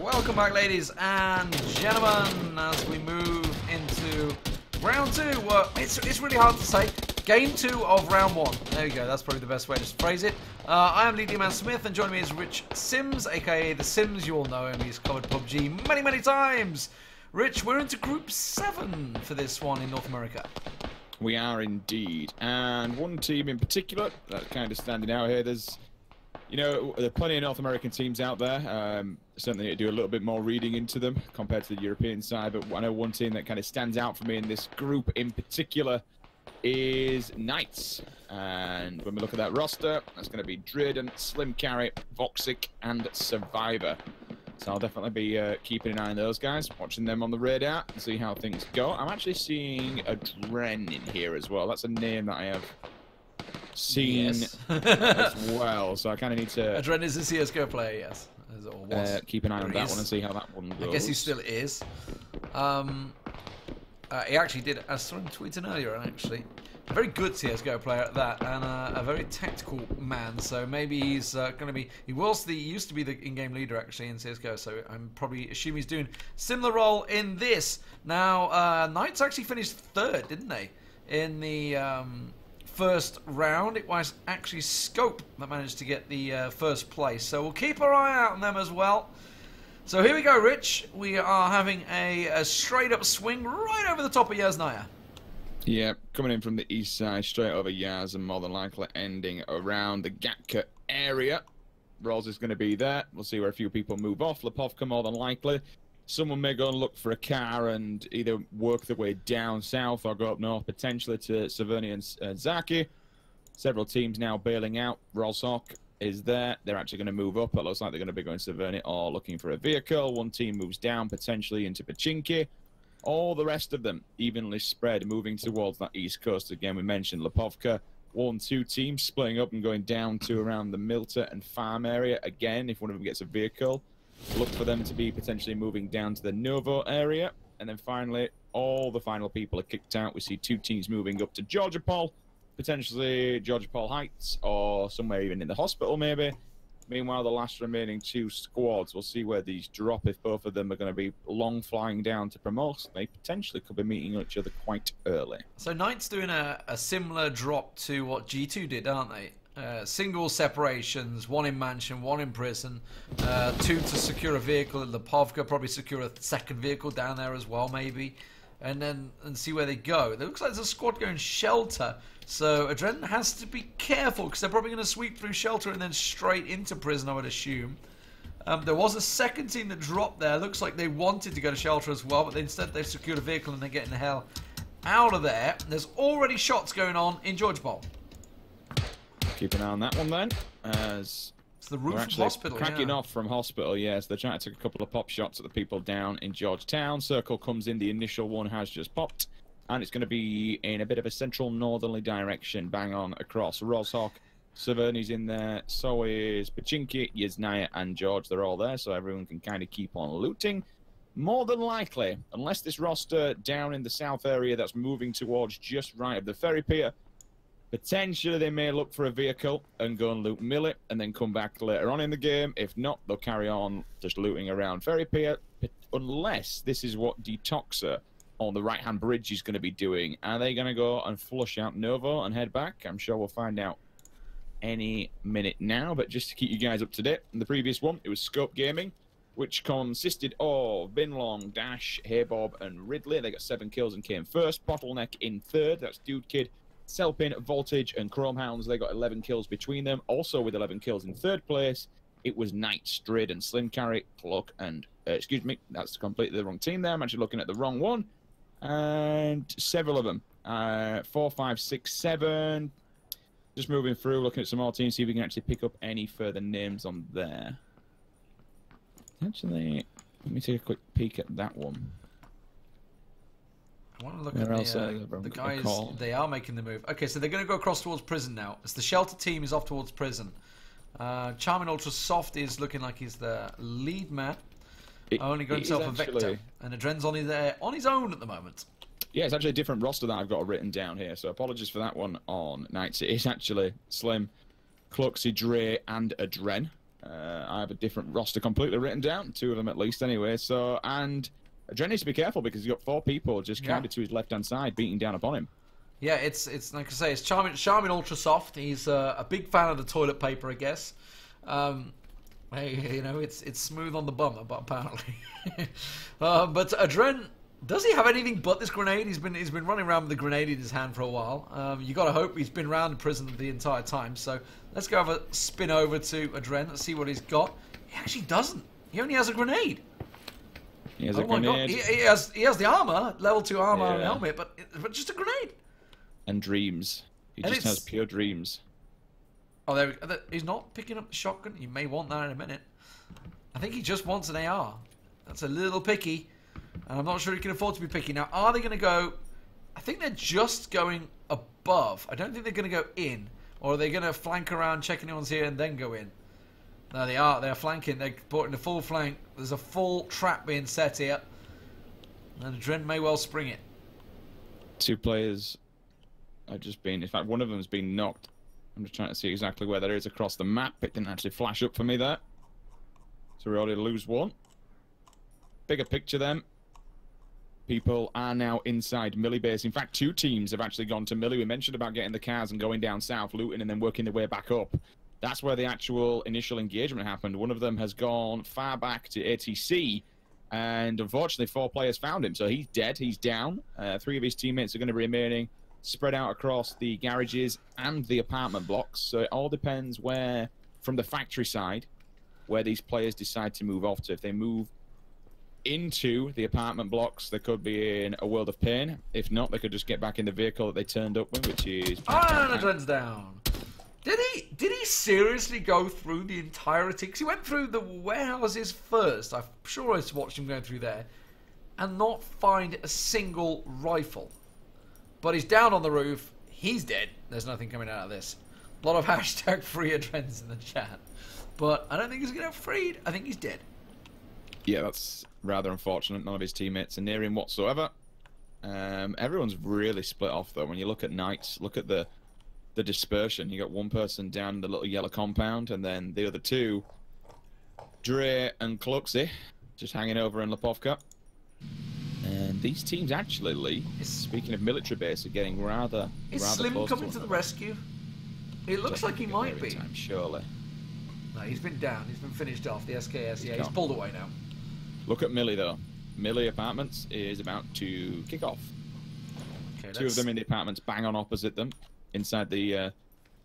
Welcome back, ladies and gentlemen, as we move into round 2. It's really hard to say. Game 2 of round 1. There you go, that's probably the best way to phrase it. I am Lee Man Smith, and joining me is Rich Sims, aka The Sims. You all know him, he's covered PUBG many, many times. Rich, we're into Group 7 for this one in North America. We are indeed, and one team in particular that's kind of standing out here. There's there are plenty of North American teams out there. Certainly need to do a little bit more reading into them compared to the European side, but I know one team that kind of stands out for me in this group in particular is Knights. And when we look at that roster, that's going to be Drayden, Slim Carry, Voxic, and Survivor. So I'll definitely be keeping an eye on those guys, watching them on the radar and see how things go. I'm actually seeing a Dren in here as well. That's a name that I have seen as well. So I kind of need to... A Dren is a CSGO player, yes. Keep an eye on that one and see how that one goes. I guess he still is. He actually did, I saw him tweeting earlier, actually. A very good CSGO player at that, and a very tactical man, so maybe he's going to be... He used to be the in-game leader, actually, in CSGO, so I'm probably assuming he's doing similar role in this. Now, Knights actually finished 3rd, didn't they? In the first round. It was actually Scope that managed to get the first place, so we'll keep our eye out on them as well. So here we go, Rich. We are having a straight-up swing right over the top of Yasnaya. Yeah, coming in from the east side, straight over Yaz, and more than likely ending around the Gatka area. Rolls is going to be there. We'll see where a few people move off. Lipovka, more than likely. Someone may go and look for a car and either work their way down south or go up north, potentially to Saverni and Zaki. Several teams now bailing out. Rolshawk is there. They're actually going to move up. It looks like they're going to be going to Saverni or looking for a vehicle. One team moves down, potentially into Pachinki. All the rest of them evenly spread, moving towards that east coast. Again, we mentioned Lipovka. 1-2 teams splitting up and going down to around the Milta and Farm area. Again, if one of them gets a vehicle, look for them to be potentially moving down to the Novo area. And then finally, all the final people are kicked out. We see 2 teams moving up to Georgopol, potentially Georgopol Heights, or somewhere even in the hospital maybe. Meanwhile, the last remaining 2 squads, we'll see where these drop. If both of them are going to be long flying down to promote, they potentially could be meeting each other quite early. So Knights doing a similar drop to what G2 did, aren't they? Single separations, 1 in mansion, 1 in prison, 2 to secure a vehicle at Lipovka, probably secure a 2nd vehicle down there as well, maybe, and see where they go. It looks like there's a squad going shelter, so Adren has to be careful because they're probably going to sweep through shelter and then straight into prison, I would assume. There was a 2nd team that dropped there. Looks like they wanted to go to shelter as well, but instead they've secured a vehicle and they're getting the hell out of there. There's already shots going on in Georgopol. Keep an eye on that one then, as it's the roof of hospital, cracking off from hospital. Yes, they're trying to take a couple of pop shots at the people down in Georgetown. Circle comes in, the initial one has just popped, and it's going to be in a bit of a central northerly direction, bang on across. Rolshawk, Saverni's in there, so is Pachinki, Yasnaya, and George. They're all there, so everyone can kind of keep on looting. More than likely, unless this roster down in the south area that's moving towards just right of the ferry pier, potentially they may look for a vehicle and go and loot Millet and then come back later on in the game. If not, they'll carry on just looting around ferry pier, unless this is what Detoxer on the right-hand bridge is going to be doing. Are they going to go and flush out Novo and head back? I'm sure we'll find out any minute now, but just to keep you guys up to date, in the previous one, it was Scope Gaming, which consisted of Binlong, Dash, Haybob, and Ridley. They got 7 kills and came first. Bottleneck in 3rd, that's Dude Kid, Selpin, Voltage, and Chromehounds. They got 11 kills between them. Also with 11 kills in 3rd place, it was Knights, Drayden, Slim Carry, Cloak, and... excuse me, that's completely the wrong team there. I'm actually looking at the wrong one. And several of them. 4, 5, 6, 7. Just moving through, looking at some more teams, see if we can actually pick up any further names on there. Actually, let me take a quick peek at that one. I want to look at the guys. They are making the move. Okay, so they're going to go across towards prison now. As the shelter team is off towards prison. Charmin Ultra Soft is looking like he's the lead man. Only got himself a Vector. And Adren's on his own at the moment. Yeah, it's actually a different roster that I've got written down here, so apologies for that one on Knights. It is actually Slim, Cluxy, Dre, and Adren. I have a different roster completely written down, 2 of them at least anyway. So, and Adren needs to be careful because he's got 4 people just kind of to his left-hand side beating down upon him. Yeah, it's like I say, it's Charmin Ultra Soft. He's a big fan of the toilet paper, I guess. Hey, you know, it's smooth on the bummer, but apparently. But Adren, does he have anything but this grenade? He's been running around with the grenade in his hand for a while. You got to hope he's been around the prison the entire time. So let's go have a spin over to Adren. Let's see what he's got. He actually doesn't. He only has a grenade. He has a grenade. God. He has the armor, level 2 armor and helmet, but just a grenade. And dreams. He just has pure dreams. Oh, there we go. He's not picking up the shotgun. You may want that in a minute. I think he just wants an AR. That's a little picky. And I'm not sure he can afford to be picky. Now, are they going to go... I think they're just going above. I don't think they're going to go in. Or are they going to flank around, check anyone's here, and then go in? No, they are. They're flanking. They're putting a full flank. There's a full trap being set here. And Adren may well spring it. 2 players have just been... In fact, one of them has been knocked. I'm just trying to see exactly where that is across the map. It didn't actually flash up for me there. So we already lose 1. Bigger picture then. People are now inside Millie base. In fact, 2 teams have actually gone to Millie. We mentioned about getting the cars and going down south, looting, and then working their way back up. That's where the actual initial engagement happened. One of them has gone far back to ATC, and unfortunately 4 players found him. So he's dead, he's down. 3 of his teammates are going to be remaining spread out across the garages and the apartment blocks. So it all depends where, from the factory side, where these players decide to move off to. If they move into the apartment blocks, they could be in a world of pain. If not, they could just get back in the vehicle that they turned up with, which is... and Adren's down. Did he seriously go through the entirety? Because he went through the warehouses first. I'm sure I watched him going through there. And not find a single rifle. But he's down on the roof. He's dead. There's nothing coming out of this. A lot of hashtag free Adrens in the chat. But I don't think he's going to get freed. I think he's dead. Yeah, that's rather unfortunate. None of his teammates are near him whatsoever. Everyone's really split off, though. When you look at Knights, look at the dispersion. You got 1 person down in the little yellow compound, and then the other 2, Dre and Kluxy, just hanging over in Lipovka. And these teams actually, Lee, speaking of military base, are getting rather Slim close coming to the rescue? It looks like he might be. Time, surely. No, he's been down. He's been finished off. The SKS, he's pulled away now. Look at Millie, though. Millie Apartments is about to kick off. Okay, 2 of them in the apartments bang on opposite them, inside the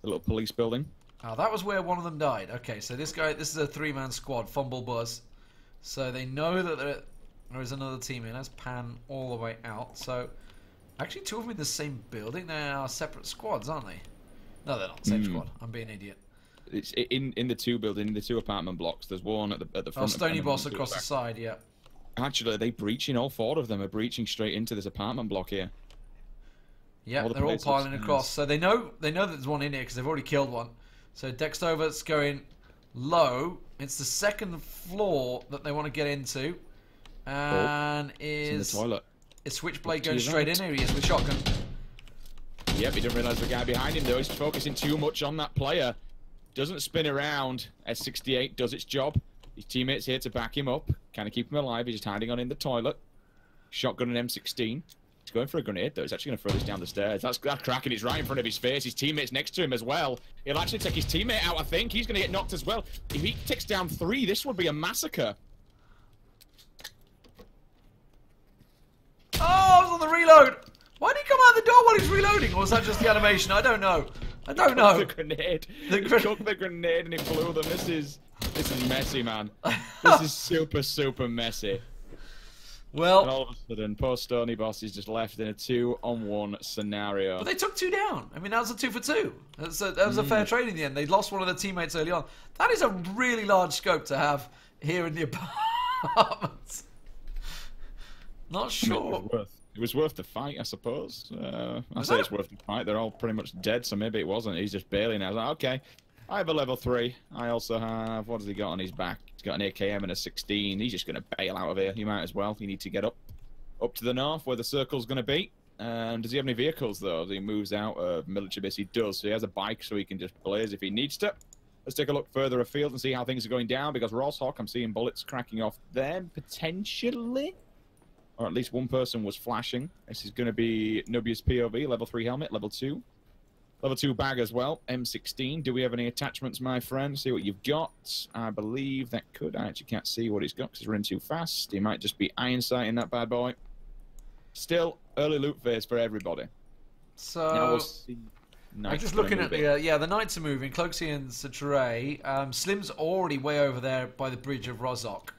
little police building. Oh, that was where one of them died. Okay, so this is a 3-man squad, Fumble Buzz. So they know that there is another team in. That's Pan all the way out. So, actually 2 of them in the same building. They are separate squads, aren't they? No, they're not. Same squad. I'm being an idiot. It's in the 2 building, the 2 apartment blocks. There's one at the front. Oh, Stony Boss across the side, yeah. Actually, are they breaching? All 4 of them are breaching straight into this apartment block here. Yeah, they're all piling across. So they know that there's one in here because they've already killed one. So Dextover's going low. It's the 2nd floor that they want to get into. And it's in the toilet. Is Switchblade going straight in here? He is with shotgun. Yep, he didn't realise the guy behind him, though. He's focusing too much on that player. Doesn't spin around. S68 does its job. His teammates here to back him up. Kind of keep him alive. He's just hiding on in the toilet. Shotgun and M16. He's going for a grenade, though. He's actually going to throw this down the stairs. That's cracking. It's right in front of his face. His teammate's next to him as well. He'll actually take his teammate out, I think. He's going to get knocked as well. If he takes down 3, this would be a massacre. Oh, I was on the reload. Why did he come out the door while he's reloading? Or was that just the animation? I don't know. I don't know. The grenade. He took the grenade and it blew them. This is messy, man. This is super messy. Well, and all of a sudden, poor Stony Boss is just left in a 2-on-1 scenario. But they took 2 down. I mean, that was a 2 for 2. That was a fair trade in the end. They lost one of their teammates early on. That is a really large scope to have here in the apartment. Not sure. It was worth the fight, I suppose. I say it's worth the fight. They're all pretty much dead, so maybe it wasn't. He's just bailing. I was like, okay, I have a level 3. I also have... What has he got on his back? He's got an AKM and a 16. He's just going to bail out of here. You might as well. You need to get up to the north where the circle's going to be. Does he have any vehicles, though? As he moves out of military base, he does. So he has a bike, so he can just blaze if he needs to. Let's take a look further afield and see how things are going down, because Rosshawk, I'm seeing bullets cracking off there, potentially. Or at least one person was flashing. This is going to be Nubia's POV, level 3 helmet, level 2. Level 2 bag as well, M16. Do we have any attachments, my friend? See what you've got. I believe that could. I actually can't see what he's got because he's running too fast. He might just be iron sighting that bad boy. Still, early loot phase for everybody. So, now we'll see. I'm just looking at the, the Knights are moving. Cloaksy and Satray. Slim's already way over there by the bridge of Rozhok.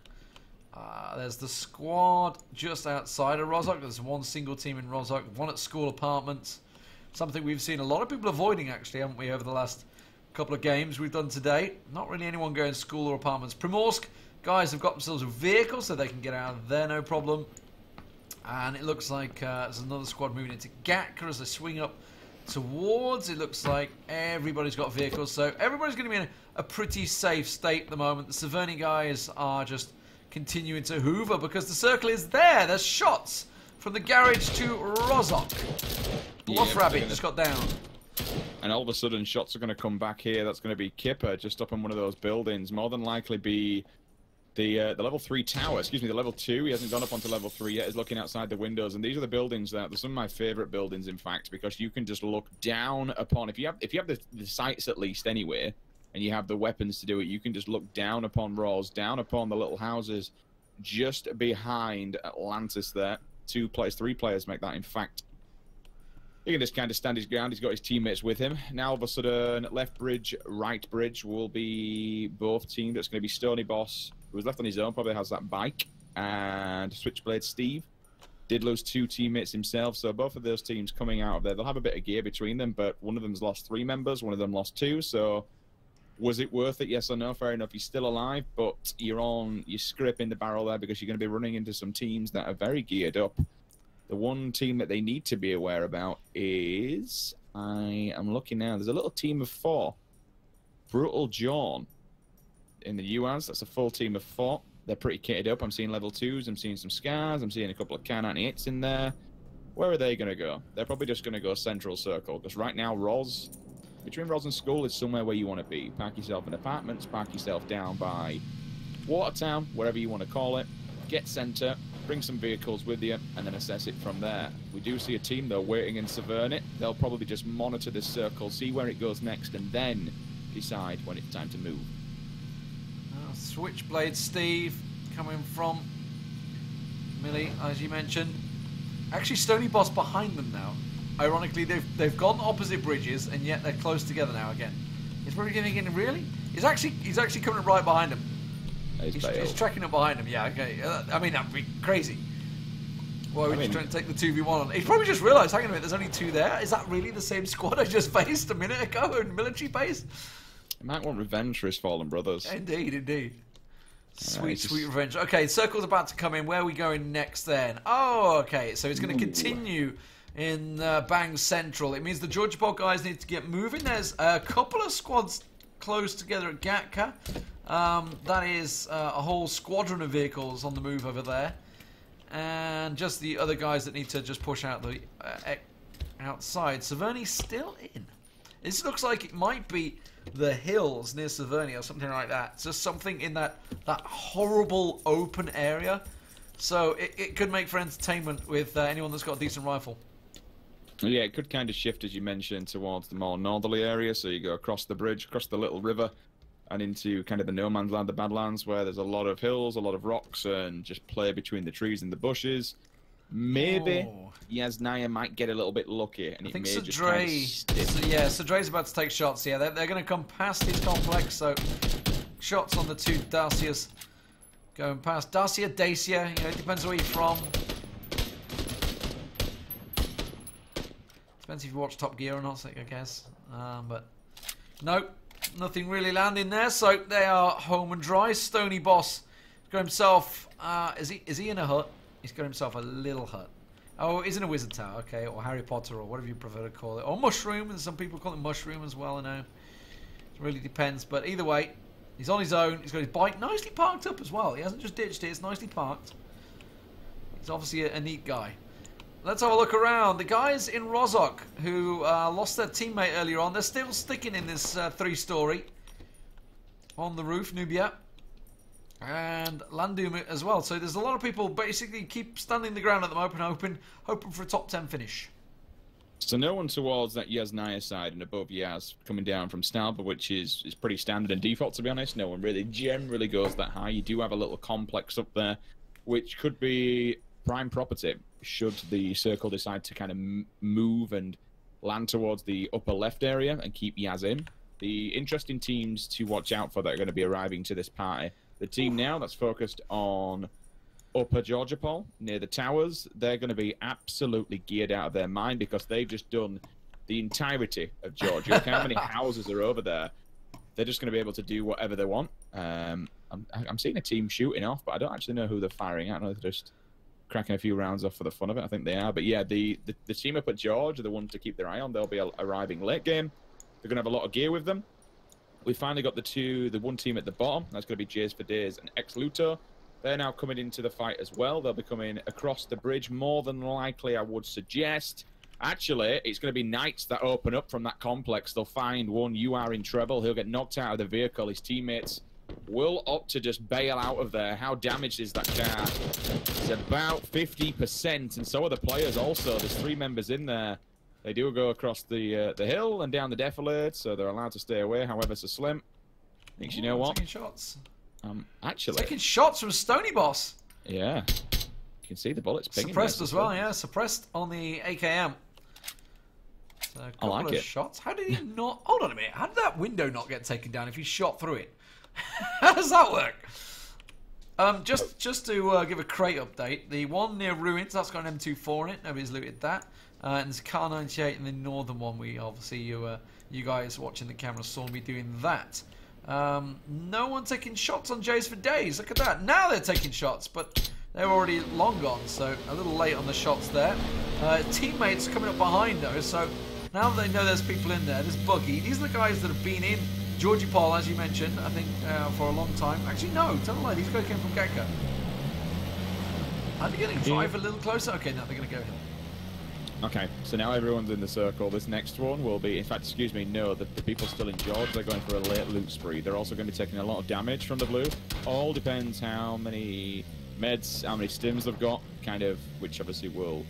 There's the squad just outside of Rozhok. There's one single team in Rozhok, one at school apartments. Something we've seen a lot of people avoiding, actually, haven't we, over the last couple of games we've done today. Not really anyone going to school or apartments. Primorsk, guys have got themselves a vehicle so they can get out of there, no problem. And it looks like there's another squad moving into Gatka as they swing up towards. It looks like everybody's got vehicles, so everybody's going to be in a pretty safe state at the moment. The Severny guys are just continuing to hoover because the circle is there. There's shots from the garage to Rozhok. Bluff Rabbit just got down. And all of a sudden, shots are going to come back here. That's going to be Kipper just up in one of those buildings. More than likely be the level 3 tower. Excuse me, the level 2. He hasn't gone up onto level 3 yet. He's looking outside the windows. And these are the buildings that they're some of my favorite buildings, in fact, because you can just look down upon. If you have the sights at least anywhere, and you have the weapons to do it, you can just look down upon Roz, down upon the little houses just behind Atlantis there. 2 players, 3 players make that, in fact. He can just kind of stand his ground. He's got his teammates with him. Now, all of a sudden, left bridge, right bridge will be both teams. That's going to be Stony Boss, who was left on his own, probably has that bike, and Switchblade Steve. Did lose 2 teammates himself, so both of those teams coming out of there. They'll have a bit of gear between them, but one of them's lost 3 members, one of them lost 2, so was it worth it? Yes or no? Fair enough, he's still alive, but you're scraping the barrel there because you're going to be running into some teams that are very geared up. The one team that they need to be aware about is, I am looking now, there's a little team of 4. Brutal John in the US, that's a full team of 4. They're pretty kitted up. I'm seeing level 2s, I'm seeing some scars, I'm seeing a couple of K98s in there. Where are they going to go? They're probably just going to go central circle, because right now, between Roz and school is somewhere where you want to be. Park yourself in apartments, park yourself down by Watertown, wherever you want to call it. Get center, bring some vehicles with you, and then assess it from there. We do see a team, though, waiting in Severny. They'll probably just monitor this circle, see where it goes next, and then decide when it's time to move. Switchblade Steve coming from Millie, as you mentioned. Actually, Stony Boss behind them now. Ironically, they've gone opposite bridges, and yet they're close together now again. He's probably thinking, really? He's actually coming right behind him. He's tracking up behind him. Yeah, okay. I mean, that'd be crazy. Why would you trying to take the 2v1 on? He's probably just realised, hang on a minute, there's only 2 there. Is that really the same squad I just faced a minute ago in military base? He might want revenge for his fallen brothers. Indeed, indeed. Sweet, sweet revenge. Okay, circle's about to come in. Where are we going next then? Oh, okay. So it's going to continue in Bang Central. It means the Georgia Bowl guys need to get moving. There's a couple of squads close together at Gatka. That is a whole squadron of vehicles on the move over there. And just the other guys that need to just push out the outside. Severny's still in. This looks like it might be the hills near Severny or something like that. It's just something in that horrible open area. So it could make for entertainment with anyone that's got a decent rifle. Yeah, it could kind of shift, as you mentioned, towards the more northerly area. So you go across the bridge, across the little river, and into kind of the no man's land, the Badlands, where there's a lot of hills, a lot of rocks, and just play between the trees and the bushes. Maybe Yasnaya might get a little bit lucky, and I think Sadre's about to take shots. Yeah, they're going to come past his complex, so shots on the 2 Dacias going past. Dacia, Dacia, it depends where you're from. Depends if you watch Top Gear or not, I guess. But no, nothing really landing there, so they are home and dry. Stony Boss got himself. Is he in a hut? He's got himself a little hut. Oh, he's in a wizard tower, okay, or Harry Potter, or whatever you prefer to call it, or mushroom, and some people call it mushroom as well. I know it really depends, but either way, he's on his own. He's got his bike nicely parked up as well. He hasn't just ditched it; it's nicely parked. He's obviously a neat guy. Let's have a look around. The guys in Rozhok who lost their teammate earlier on, they're still sticking in this 3-story. on the roof, Nubia. And Landum as well. So there's a lot of people basically keep standing the ground at the moment, hoping for a top 10 finish. So no one towards that Yasnaya side and above Yaz coming down from Stalba, which is pretty standard and default, to be honest. No one really generally goes that high. You do have a little complex up there, which could be prime property should the circle decide to kind of move and land towards the upper left area and keep Yaz in. The interesting teams to watch out for that are going to be arriving to this party. The team now that's focused on Upper Georgia Pole, near the towers, they're going to be absolutely geared out of their mind because they've just done the entirety of Georgia. Look how many houses are over there. They're just going to be able to do whatever they want. I'm seeing a team shooting off, but I don't actually know who they're firing at. I know they're just cracking a few rounds off for the fun of it. I think they are. But yeah, the team up at George are the ones to keep their eye on. They'll be arriving late game. They're going to have a lot of gear with them. We finally got the one team at the bottom. That's going to be Jays for Days and Ex-Luto. They're now coming into the fight as well. They'll be coming across the bridge. More than likely, I would suggest. Actually, it's going to be Knights that open up from that complex. They'll find one. You are in trouble. He'll get knocked out of the vehicle. His teammates will opt to just bail out of there. How damaged is that car? It's about 50%, and so are the players also. There's 3 members in there. They do go across the hill and down the defilade, so they're allowed to stay away, however so slim. Thinks, you know what? Taking shots. Actually, taking shots from Stony Boss. Yeah, you can see the bullets pinging. Suppressed as well, yeah. Suppressed on the AKM. So a couple of shots. How did he not? Hold on a minute. How did that window not get taken down if he shot through it? How does that work? Just to give a crate update, the one near Ruins, that's got an M24 in it. Nobody's looted that. And there's a Car 98 in the northern one. We obviously you guys watching the camera saw me doing that. No one taking shots on Jays for Days. Look at that. Now they're taking shots, but they're already long gone, so a little late on the shots there. Teammates coming up behind though, so now they know there's people in there. There's Buggy. These are the guys that have been in Georgie Paul, as you mentioned, I think, for a long time. Actually, no, tell a lie. These guys came from Gecko. Are they going to drive a little closer? Okay, now they're going to go here. Okay, so now everyone's in the circle. This next one will be, in fact, excuse me, no, the people still in George, they're going for a late loot spree. They're also going to be taking a lot of damage from the blue. All depends how many meds, how many stims they've got, kind of, which obviously will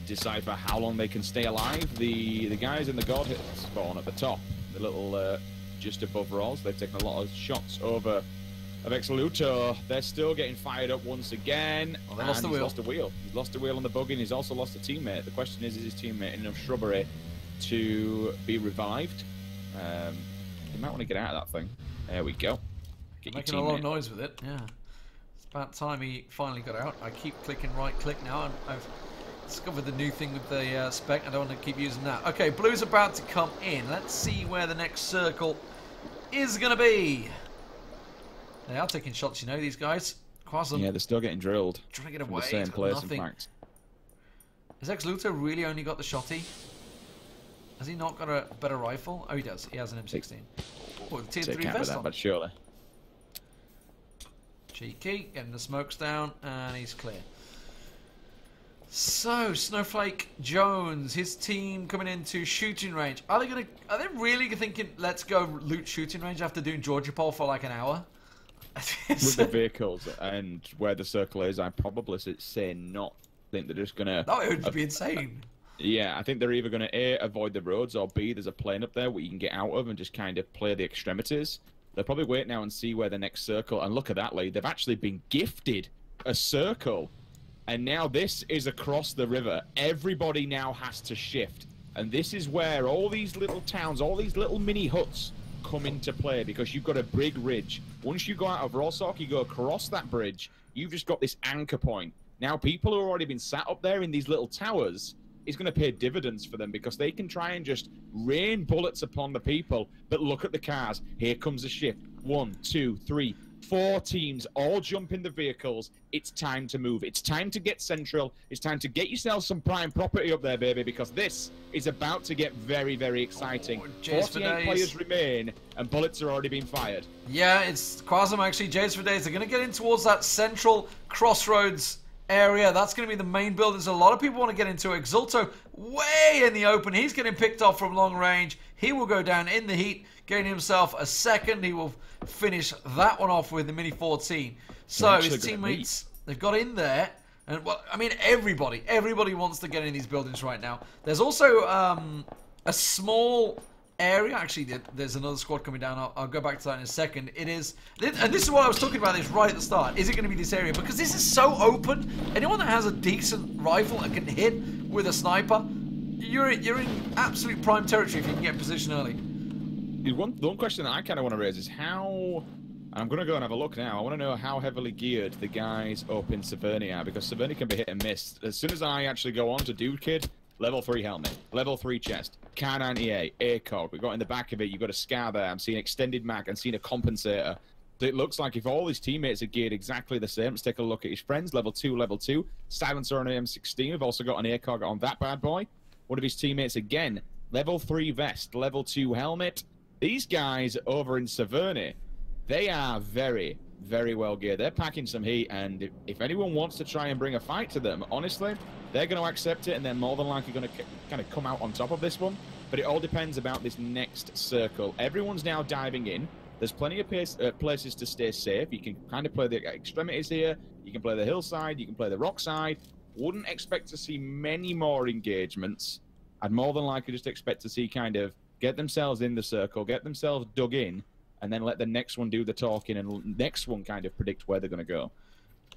decipher how long they can stay alive. The guys in the God hit spawn at the top, the little, just above Roz, they've taken a lot of shots over of Ex-Luto. They're still getting fired up once again. Well, he's lost a wheel. He's lost a wheel on the buggy, and he's also lost a teammate. The question is his teammate in enough shrubbery to be revived? You might want to get out of that thing. There we go. Making a lot of noise with it, yeah. It's about time he finally got out. I keep clicking right click now. I've discovered the new thing with the spec. I don't want to keep using that. Okay, blue's about to come in. Let's see where the next circle is going to be. They are taking shots, you know, these guys. Quasum. Yeah, they're still getting drilled. Trying to get away. The same place, in fact. Has Ex-Luto really only got the shotty? Has he not got a better rifle? Oh, he does. He has an M16. Oh, the tier 3 vest on. But surely. Cheeky. Getting the smokes down, and he's clear. So, Snowflake Jones, his team coming into shooting range. Are they really thinking, let's go loot shooting range after doing Georgia Pole for like an hour? With the vehicles and where the circle is, I probably say not. I think they're just gonna. No, it would be insane. Yeah, I think they're either gonna A, avoid the roads, or B, there's a plane up there where you can get out of and just kind of play the extremities. They'll probably wait now and see where the next circle. And look at that, Lee. They've actually been gifted a circle, and now this is across the river. Everybody now has to shift, and this is where all these little towns, all these little mini huts come into play, because you've got a big ridge. Once you go out of Rossock, you go across that bridge, you've just got this anchor point. Now people who have already been sat up there in these little towers is going to pay dividends for them, because they can try and just rain bullets upon the people. But look at the cars. Here comes the shift. 1, 2, 3, 4 teams all jump in the vehicles. It's time to move. It's time to get central. It's time to get yourself some prime property up there, baby, because this is about to get very, very exciting. 48 players remain, and bullets are already being fired. Yeah, it's Quasum actually. Jays for Days. They're going to get in towards that central crossroads area. That's going to be the main buildings. A lot of people want to get into Exulto way in the open. He's getting picked off from long range. He will go down in the heat, gain himself a second. He will finish that one off with the Mini 14. So his teammates, they've got in there. And, well, I mean, everybody wants to get in these buildings right now. There's also a small area. Actually, there's another squad coming down. I'll go back to that in a second. It is, and this is what I was talking about this right at the start. Is it going to be this area? Because this is so open. Anyone that has a decent rifle and can hit with a sniper, you're in absolute prime territory if you can get in position early. The one question that I kind of want to raise is how... I'm going to go and have a look now. I want to know how heavily geared the guys up in Severny are, because Severny can be hit and miss. As soon as I actually go on to Dude Kid, level 3 helmet, level 3 chest, Car 98, ACOG. We've got in the back of it, you've got a SCAR there. I'm seeing extended mag, I'm seeing a compensator. So it looks like if all his teammates are geared exactly the same, let's take a look at his friends. Level 2, silencer on an M16. We've also got an ACOG on that bad boy. One of his teammates again, level 3 vest, level 2 helmet. These guys over in Severny, they are very, very well geared. They're packing some heat, and if anyone wants to try and bring a fight to them, honestly, they're going to accept it, and they're more than likely going to kind of come out on top of this one. But it all depends about this next circle. Everyone's now diving in. There's plenty of places to stay safe. You can kind of play the extremities here. You can play the hillside. You can play the rock side. Wouldn't expect to see many more engagements. I'd more than likely just expect to see kind of get themselves in the circle, get themselves dug in, and then let the next one do the talking, and next one kind of predict where they're going to go.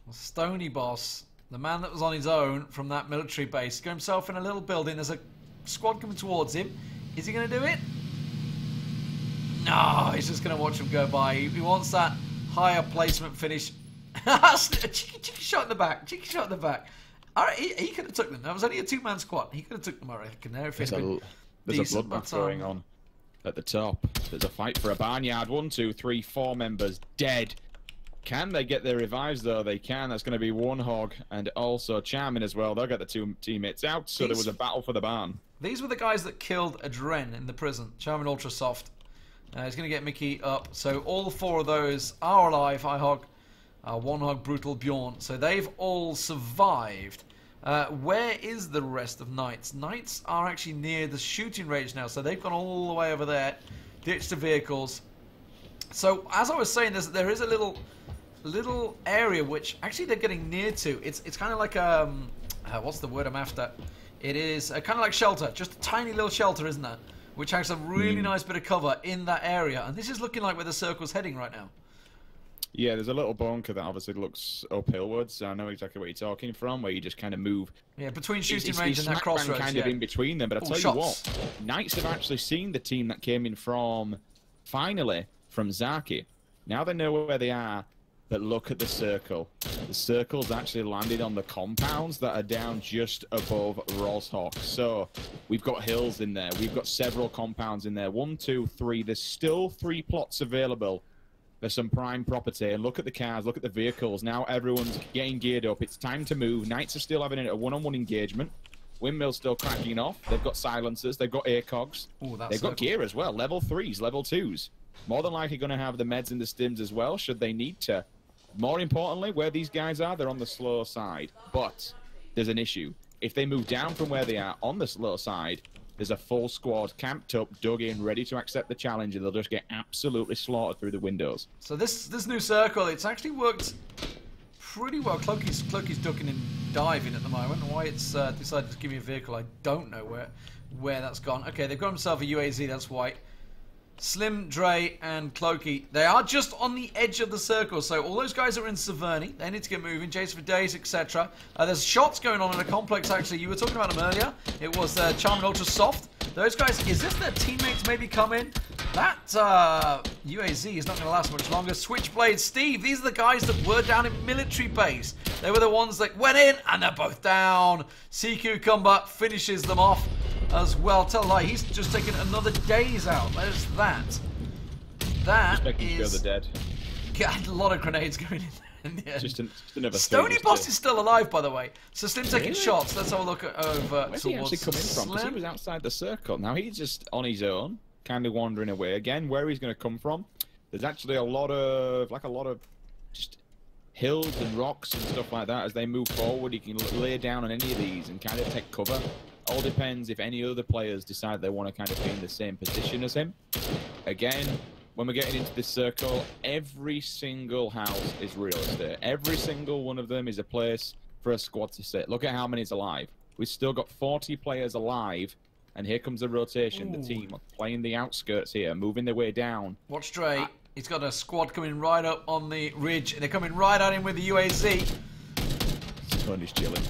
Well, Stony Boss, the man that was on his own from that military base, got himself in a little building. There's a squad coming towards him. Is he going to do it? No, he's just going to watch him go by. He wants that higher placement finish. cheeky shot in the back. Cheeky shot in the back. All right, he could have took them. That was only a 2-man squad. He could have took them, I reckon. There's a bloodbath going on at the top. There's a fight for a barnyard. 1, 2, 3, 4 members dead. Can they get their revives, though? They can. That's going to be One Hog and also Charmin as well. They'll get the 2 teammates out, so there was a battle for the barn. These were the guys that killed Adren in the prison. Charmin Ultra Soft. He's going to get Mickey up. So all 4 of those are alive. iHog, One Hog, Brutal, Bjorn. So they've all survived. Where is the rest of Knights? Knights are actually near the shooting range now, so they've gone all the way over there, ditched the vehicles. So as I was saying, there is a little area which actually they're getting near to. It's kind of like what's the word I'm after? It is kind of like shelter, just a tiny little shelter, isn't that? Which has a really nice bit of cover in that area, and this is looking like where the circle's heading right now. Yeah, there's a little bunker that obviously looks uphillwards. I know exactly what you're talking from, where you just kind of move. Yeah, between shooting range and that crossroads. Kind of in between them. But I'll tell you what, Knights have actually seen the team that came in finally from Zaki. Now they know where they are, but look at the circle. The circle's actually landed on the compounds that are down just above Roshawk. So we've got hills in there. We've got several compounds in there. 1, 2, 3. There's still 3 plots available. There's some prime property, and look at the cars, look at the vehicles. Now everyone's getting geared up. It's time to move. Knights are still having a one-on-one engagement. Windmill's still cracking off. They've got silencers. They've got ACOGs. They've got gear as well. Level 3s, level 2s. More than likely going to have the meds and the stims as well, should they need to. More importantly, where these guys are, they're on the slow side. But there's an issue. If they move down from where they are on the slow side, there's a full squad camped up, dug in, ready to accept the challenge, and they'll just get absolutely slaughtered through the windows. So this new circle, it's actually worked pretty well. Cloaky's ducking and diving at the moment. Why it's decided to give me a vehicle, I don't know where that's gone. Okay, they've got themselves a UAZ, that's white. Slim, Dre, and Cloaky, they are just on the edge of the circle, so all those guys are in Severny. They need to get moving, Jace for days, etc. There's shots going on in a complex, actually. You were talking about them earlier. It was Charmin Ultra Soft. Those guys, is this their teammates maybe come in? That UAZ is not going to last much longer. Switchblade, Steve, these are the guys that were down in military base. They were the ones that went in, and they're both down. Sea Cucumber finishes them off as well. Tell a lie, he's just taken another days out. There's that. That is... the dead. Got a lot of grenades going in there. Just another Stony Boss is still alive, by the way. So Slim taking shots. Let's have a look over Where's he actually coming from? Because he was outside the circle. Now he's just on his own, kind of wandering away. Again, where he's going to come from, there's actually a lot of just hills and rocks and stuff like that. As they move forward, he can lay down on any of these and kind of take cover. all depends if any other players decide they want to kind of be in the same position as him. Again, when we're getting into this circle, every single house is real estate. Every single one of them is a place for a squad to sit. Look at how many's alive. We've still got 40 players alive, and here comes the rotation. Ooh. The team are playing the outskirts here, moving their way down. Watch Dre. He's got a squad coming right up on the ridge. They're coming right at him with the UAZ. Tony's chilling.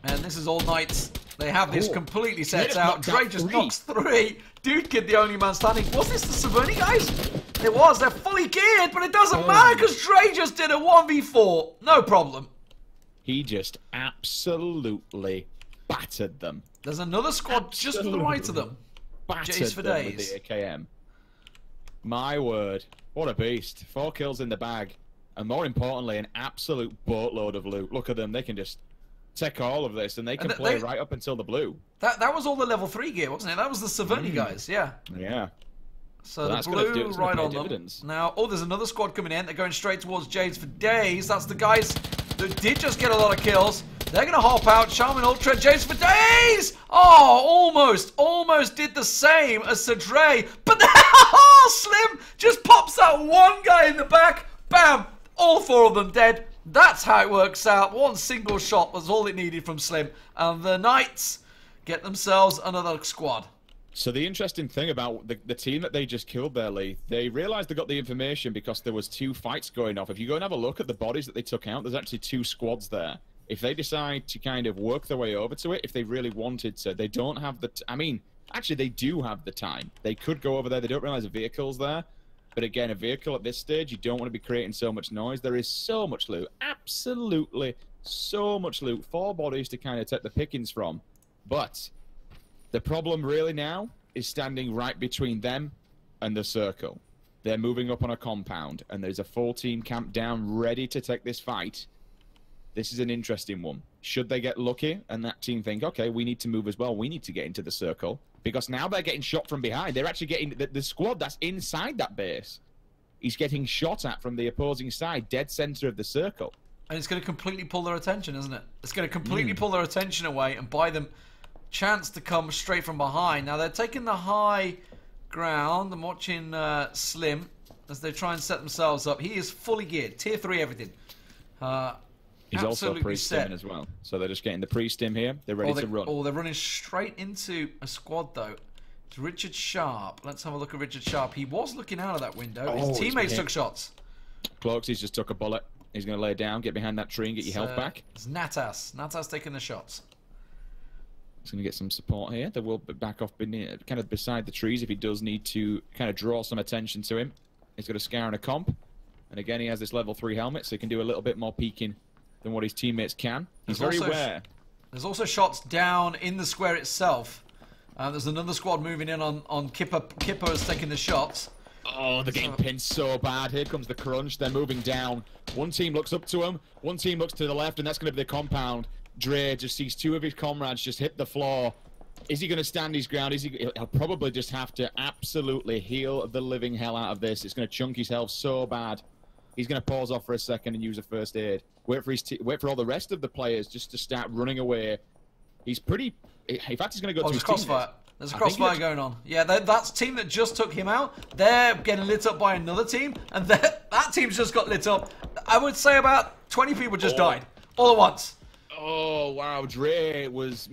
And this is all Knights. They have this completely set just out. knocked Dre out just 3. knocks 3. Dude Kid, the only man standing. Was this the Saverni guys? It was. They're fully geared, but it doesn't matter because Dre just did a 1v4. No problem. He just absolutely battered them. There's another squad just to the right of them. Battered Jace for them with days. the AKM. My word. What a beast. 4 kills in the bag. And more importantly, an absolute boatload of loot. Look at them. They can just take all of this and they can play right up until the blue. That was all the level 3 gear, wasn't it? That was the Saverni guys, yeah. Yeah. So that's the blue right on dividends. them. Now, oh, there's another squad coming in. They're going straight towards Jades for days. That's the guys that did just get a lot of kills. They're going to hop out. Charmin Ultra, Jades for days! Oh, almost did the same as Cedre. But Slim just pops out one guy in the back. Bam! All 4 of them dead. That's how it works out. One single shot was all it needed from Slim. And the Knights get themselves another squad. So the interesting thing about the team that they just killed there, Lee, they realized they got the information because there was 2 fights going off. If you go and have a look at the bodies that they took out, there's actually 2 squads there. If they decide to kind of work their way over to it, if they really wanted to, they don't have the... I mean, actually, they do have the time. They could go over there. They don't realize a vehicle's there. But again, a vehicle at this stage, you don't want to be creating so much noise. There is so much loot. Absolutely so much loot. 4 bodies to kind of take the pickings from. But the problem really now is standing right between them and the circle. They're moving up on a compound, and there's a full team camped down ready to take this fight. This is an interesting one. Should they get lucky and that team think, okay, we need to move as well. We need to get into the circle. Because now they're getting shot from behind. They're actually getting... The squad that's inside that base is getting shot at from the opposing side, dead center of the circle. And it's going to completely pull their attention, isn't it? It's going to completely pull their attention away and buy them chance to come straight from behind. Now, they're taking the high ground. I'm watching Slim as they try and set themselves up. He is fully geared. Tier 3 everything. He's also pre-stimming as well. So they're just getting the pre-stim here. They're ready to run. Oh, they're running straight into a squad, though. It's Richard Sharp. Let's have a look at Richard Sharp. He was looking out of that window. His teammates took shots. Cloaks, he's just took a bullet. He's going to lay down, get behind that tree and get your health back. It's Natas. Natas taking the shots. He's going to get some support here. They will back off kind of beside the trees if he does need to kind of draw some attention to him. He's got a scar and a comp. And again, he has this level 3 helmet, so he can do a little bit more peeking than what his teammates can. He's very aware. There's also shots down in the square itself. There's another squad moving in on Kipper. Kipper is taking the shots. Oh, they're getting pinned so bad. Here comes the crunch. They're moving down. One team looks up to him. One team looks to the left, and that's going to be the compound. Dre just sees 2 of his comrades just hit the floor. Is he going to stand his ground? He'll probably just have to absolutely heal the living hell out of this. It's going to chunk his health so bad. He's going to pause off for a second and use a first aid. Wait for all the rest of the players just to start running away. He's pretty... In fact, he's going to go to his crossfire. There's a crossfire going on. Yeah, that's team that just took him out. They're getting lit up by another team, and that team's just got lit up. I would say about 20 people just died all at once. Oh, wow. Dre was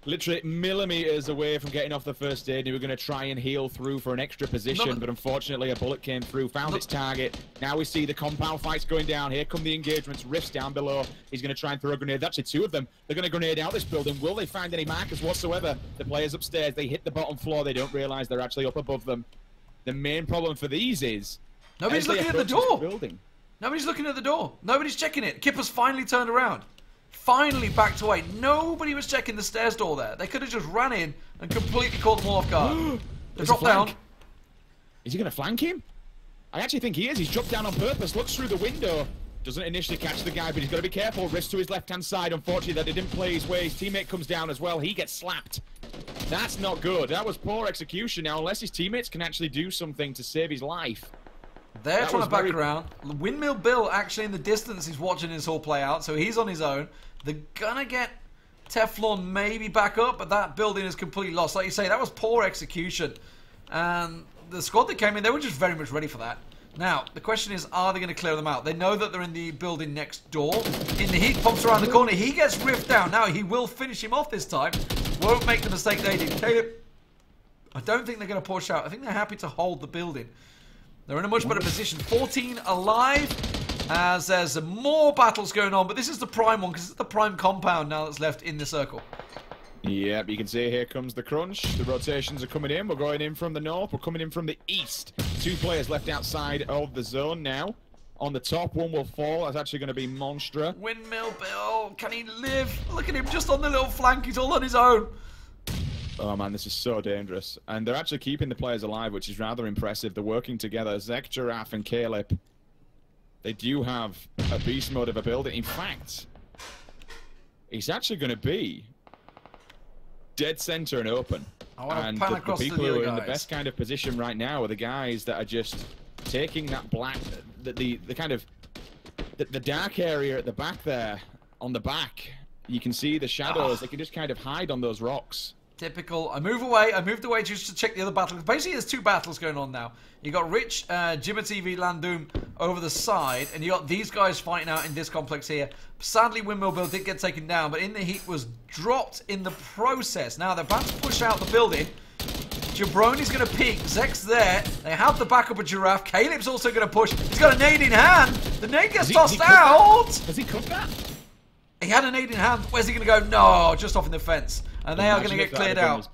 literally millimeters away from getting off the first aid. He was going to try and heal through for an extra position, but unfortunately a bullet came through, found its target. Now we see the compound fights going down. Here come the engagements. Rifts down below. He's going to try and throw a grenade. Actually, 2 of them. They're going to grenade out this building. Will they find any markers whatsoever? The players upstairs, they hit the bottom floor. They don't realize they're actually up above them. The main problem for these is... Nobody's looking at the door. Nobody's looking at the door. Nobody's checking it. Kipper's finally turned around. Finally backed away. Nobody was checking the stairs door there. They could have just ran in and completely caught them all off guard. They dropped down. Is he going to flank him? I actually think he is. He's dropped down on purpose, looks through the window. Doesn't initially catch the guy, but he's got to be careful. Wrist to his left-hand side. Unfortunately, that he didn't play his way. His teammate comes down as well. He gets slapped. That's not good. That was poor execution. Now, unless his teammates can actually do something to save his life. They're trying to back around. Windmill Bill actually in the distance is watching this all play out, so he's on his own. They're gonna get Teflon maybe back up, but that building is completely lost. Like you say, that was poor execution. And the squad that came in, they were just very much ready for that. Now, the question is, are they going to clear them out? They know that they're in the building next door. In the heat, pops around the corner. He gets ripped down. Now, he will finish him off this time. Won't make the mistake they did. Caleb, I don't think they're going to push out. I think they're happy to hold the building. They're in a much better position. 14 alive, as there's more battles going on. But this is the prime one, because it's the prime compound now that's left in the circle. Yep, you can see here comes the crunch. The rotations are coming in. We're going in from the north. We're coming in from the east. 2 players left outside of the zone now. On the top, one will fall. That's actually going to be Monstra. Windmill Bill, can he live? Look at him just on the little flank. He's all on his own. Oh man, this is so dangerous. And they're actually keeping the players alive, which is rather impressive. They're working together. Zek, Giraffe, and Caleb. They do have a beast mode of a building. In fact, it's actually going to be dead center and open. And the people who are in the best kind of position right now are the guys that are just taking that black, the kind of the dark area at the back there. On the back, you can see the shadows. They can just kind of hide on those rocks. Typical. I moved away just to check the other battle. Basically, there's 2 battles going on now. You got Rich, Jimmer TV, Landum over the side, and you got these guys fighting out in this complex here. Sadly, Windmill Bill did get taken down, but In the Heat was dropped in the process. Now, they're about to push out the building. Jabroni's going to peek. Zek's there. They have the backup of Giraffe. Caleb's also going to push. He's got a nade in hand. The nade gets tossed out. Has he cooked that? He had a nade in hand. Where's he going to go? No, just off in the fence. And they are going to get cleared out.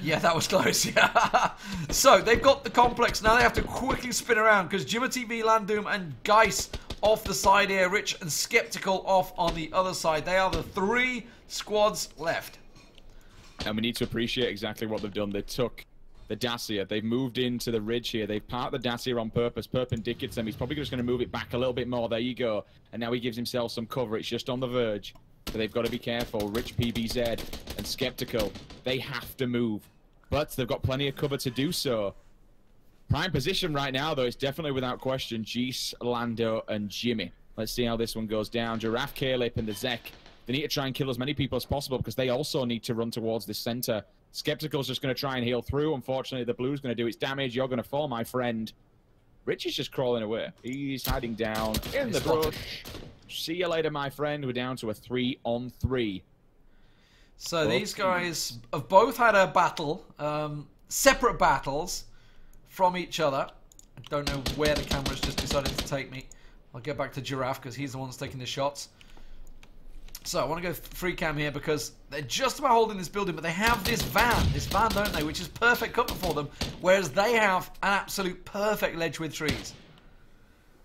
Yeah, that was close, yeah. So, they've got the complex. Now they have to quickly spin around because Jimmer TV, Landum, and Geis off the side here. Rich and Skeptical off on the other side. They are the 3 squads left. And we need to appreciate exactly what they've done. They took the Dacia. They've moved into the ridge here. They've parked the Dacia on purpose, perpendicular to them. He's probably just going to move it back a little bit more. There you go. And now he gives himself some cover. It's just on the verge. So they've got to be careful. Rich, PBZ, and Skeptical. They have to move. But they've got plenty of cover to do so. Prime position right now, though, is definitely without question Jeese, Lando, and Jimmy. Let's see how this one goes down. Giraffe, Caleb, and the Zek. They need to try and kill as many people as possible because they also need to run towards the center. Skeptical's just going to try and heal through. Unfortunately, the blue's going to do its damage. You're going to fall, my friend. Rich is just crawling away. He's hiding down in the brush. See you later, my friend. We're down to a 3-on-3. So these guys have both had a battle, separate battles from each other. I don't know where the camera's just decided to take me. I'll get back to Giraffe because he's the one that's taking the shots. So I want to go free cam here because they're just about holding this building, but they have this van, don't they, which is perfect cover for them, whereas they have an absolute perfect ledge with trees.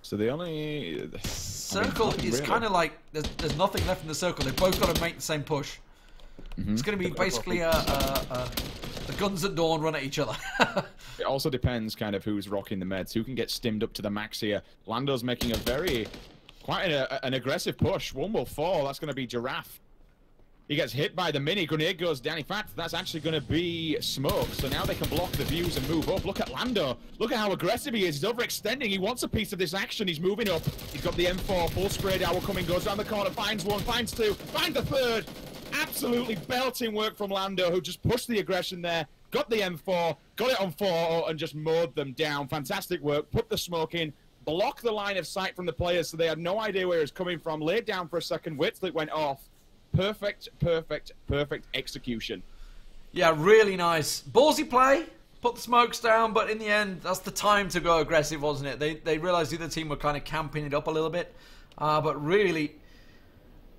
So the only circle is kind of like there's nothing left in the circle. They've both got to make the same push. It's going to be basically the guns at dawn run at each other. It also depends kind of who's rocking the meds, who can get stimmed up to the max here. Lando's making quite an aggressive push. One will fall. That's going to be Giraffe. He gets hit by the mini. Grenade goes down. In fact, that's actually going to be Smoke. So now they can block the views and move up. Look at Lando. Look at how aggressive he is. He's overextending. He wants a piece of this action. He's moving up. He's got the M4. Full spray hour coming. Goes around the corner. Finds one. Finds two. Finds the third. Absolutely belting work from Lando, who just pushed the aggression there. Got the M4. Got it on 4 and just mowed them down. Fantastic work. Put the smoke in. Block the line of sight from the players so they had no idea where it's coming from. Laid down for a second. Whitlet went off. Perfect, perfect, perfect execution. Yeah, really nice. Ballsy play, put the smokes down, but in the end, that's the time to go aggressive, wasn't it? They realized the other team were kind of camping it up a little bit. But really,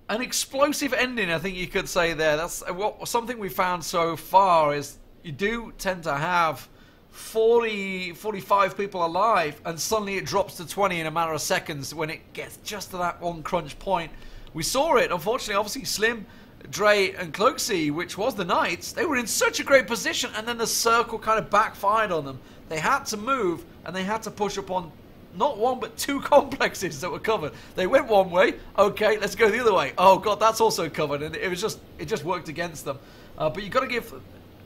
an explosive ending, I think you could say there. That's something we found so far is you do tend to have 40, 45 people alive, and suddenly it drops to 20 in a matter of seconds when it gets just to that one crunch point. We saw it, unfortunately, obviously Slim, Dre, and Cloaksy, which was the Knights, they were in such a great position, and then the circle kind of backfired on them. They had to move, and they had to push upon not one, but 2 complexes that were covered. They went one way, okay, let's go the other way. Oh, God, that's also covered, and it just worked against them. But you've got to give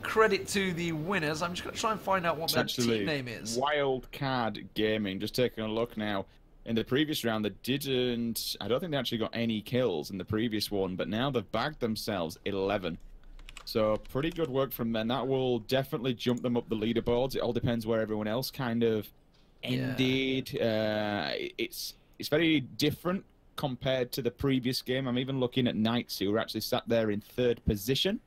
credit to the winners. I'm just going to try and find out what their team name is. Wild Card Gaming, just taking a look now. In the previous round, they didn't... I don't think they actually got any kills in the previous one, but now they've bagged themselves 11. So pretty good work from them. That will definitely jump them up the leaderboards. It all depends where everyone else kind of ended. Yeah. It's very different compared to the previous game. I'm even looking at Knights, who were actually sat there in 3rd position.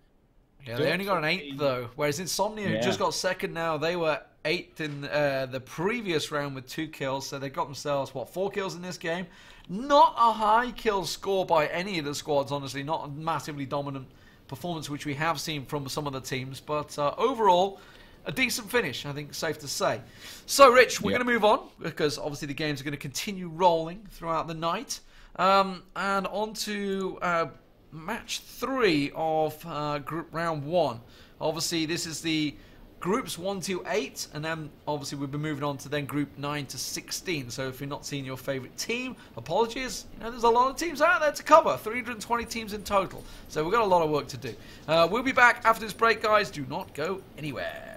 Yeah, they only got an 8th though, whereas Insomnia, who just got 2nd now, they were 8th in the previous round with 2 kills, so they got themselves, what, 4 kills in this game? Not a high kill score by any of the squads, honestly, not a massively dominant performance, which we have seen from some of the teams, but overall, a decent finish, I think, safe to say. So, Rich, we're going to move on, because obviously the games are going to continue rolling throughout the night, and on to match 3 of group round 1. Obviously, this is the groups 1 to 8, and then obviously we'll be moving on to then group 9 to 16. So if you're not seeing your favourite team, apologies. You know, there's a lot of teams out there to cover. 320 teams in total. So we've got a lot of work to do. We'll be back after this break, guys. Do not go anywhere.